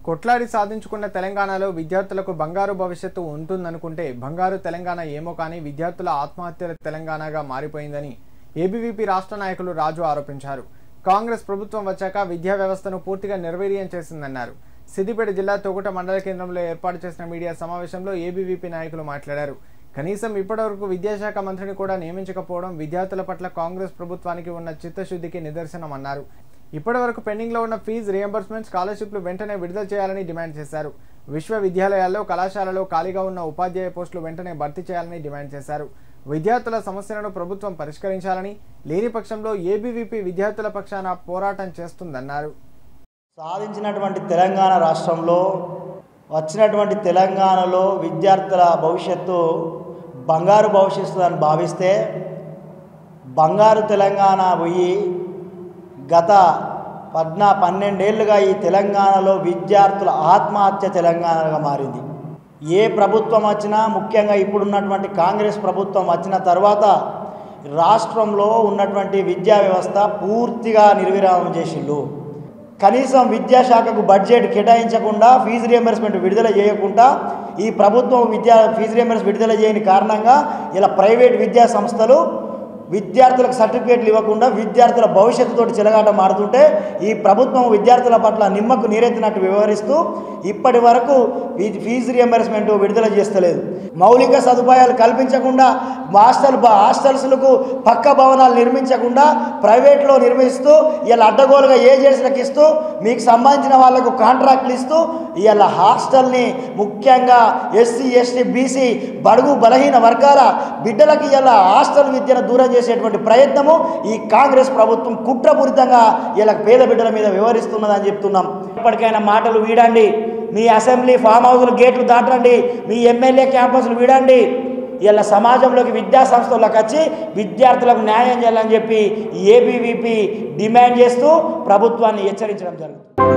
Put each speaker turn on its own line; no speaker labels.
కొట్లాడి సాధించుకున్న తెలంగాణలో విద్యార్థులకు బంగారు భవిష్యత్తు ఉంటుందనుకుంటే బంగారు తెలంగాణ ఏమో కానీ విద్యార్థుల ఆత్మహత్యల తెలంగాణగా మారిపోయిందని ఏబీవీపీ రాష్ట్ర నాయకులు రాజు ఆరోపించారు. కాంగ్రెస్ ప్రభుత్వం వచ్చాక విద్యా వ్యవస్థను పూర్తిగా నిర్వీర్యం చేసిందన్నారు. సిద్దిపేట జిల్లా తొగుట మండల కేంద్రంలో ఏర్పాటు చేసిన మీడియా సమావేశంలో ఏబీవీపీ నాయకులు మాట్లాడారు. కనీసం ఇప్పటివరకు విద్యాశాఖ మంత్రిని కూడా నియమించకపోవడం విద్యార్థుల పట్ల కాంగ్రెస్ ప్రభుత్వానికి ఉన్న చిత్తశుద్ధికి నిదర్శనమన్నారు. ఇప్పటివరకు పెండింగ్లో ఉన్న ఫీజు రియంబర్స్మెంట్, స్కాలర్షిప్లు వెంటనే విడుదల చేయాలని డిమాండ్ చేశారు. విశ్వవిద్యాలయాల్లో, కళాశాలలో ఖాళీగా ఉన్న ఉపాధ్యాయ పోస్టులు వెంటనే భర్తీ చేయాలని డిమాండ్ చేశారు. విద్యార్థుల సమస్యలను ప్రభుత్వం పరిష్కరించాలని, లేని పక్షంలో ఏబీవీపీ విద్యార్థుల పక్షాన పోరాటం చేస్తుందన్నారు.
సాధించినటువంటి తెలంగాణ రాష్ట్రంలో వచ్చినటువంటి తెలంగాణలో విద్యార్థుల భవిష్యత్తు బంగారు భవిష్యత్తు అని భావిస్తే బంగారు తెలంగాణ పోయి గత 12 ఏళ్లుగా ఈ తెలంగాణలో విద్యార్థుల ఆత్మహత్య తెలంగాణగా మారింది. ఏ ప్రభుత్వం వచ్చినా, ముఖ్యంగా ఇప్పుడున్నటువంటి కాంగ్రెస్ ప్రభుత్వం వచ్చిన తర్వాత రాష్ట్రంలో ఉన్నటువంటి విద్యా వ్యవస్థ పూర్తిగా నిర్విరామం చేసిండు. కనీసం విద్యాశాఖకు బడ్జెట్ కేటాయించకుండా, ఫీజు రియంబర్స్మెంట్ విడుదల చేయకుండా, ఈ ప్రభుత్వం ఫీజు రియంబర్స్మెంట్ విడుదల చేయని కారణంగా ఇలా ప్రైవేట్ విద్యా సంస్థలు విద్యార్థులకు సర్టిఫికేట్లు ఇవ్వకుండా విద్యార్థుల భవిష్యత్తుతో చెలగాట మారుతుంటే ఈ ప్రభుత్వం విద్యార్థుల పట్ల నిమ్మకు నీరెత్తినట్టు వ్యవహరిస్తూ ఇప్పటి వరకు ఫీజు రియంబర్స్మెంట్ విడుదల చేస్తలేదు. మౌలిక సదుపాయాలు కల్పించకుండా, హాస్టల్స్లకు పక్క భవనాలు నిర్మించకుండా ప్రైవేట్లో నిర్మిస్తూ ఇలా అడ్డగోలుగా ఏజెన్సీలకు ఇస్తూ మీకు సంబంధించిన వాళ్లకు కాంట్రాక్ట్లు ఇస్తూ ఇలా హాస్టల్ని ముఖ్యంగా ఎస్సీ, ఎస్టీ, బీసీ బడుగు బలహీన వర్గాల బిడ్డలకి ఇలా హాస్టల్ విద్యను దూరం చేసేటువంటి ప్రయత్నము ఈ కాంగ్రెస్ ప్రభుత్వం కుట్రపూరితంగా ఇలా పేద బిడ్డల మీద వ్యవహరిస్తున్నదని చెప్తున్నాం. ఇప్పటికైనా మాటలు వీడండి, మీ అసెంబ్లీ ఫామ్ హౌస్లు గేట్లు దాటండి, మీ ఎమ్మెల్యే క్యాంపస్లు వీడండి. ఇలా సమాజంలోకి విద్యా సంస్థలకు వచ్చి విద్యార్థులకు న్యాయం చేయాలని చెప్పి ఏబీవీపీ డిమాండ్ చేస్తూ ప్రభుత్వాన్ని హెచ్చరించడం జరుగుతుంది.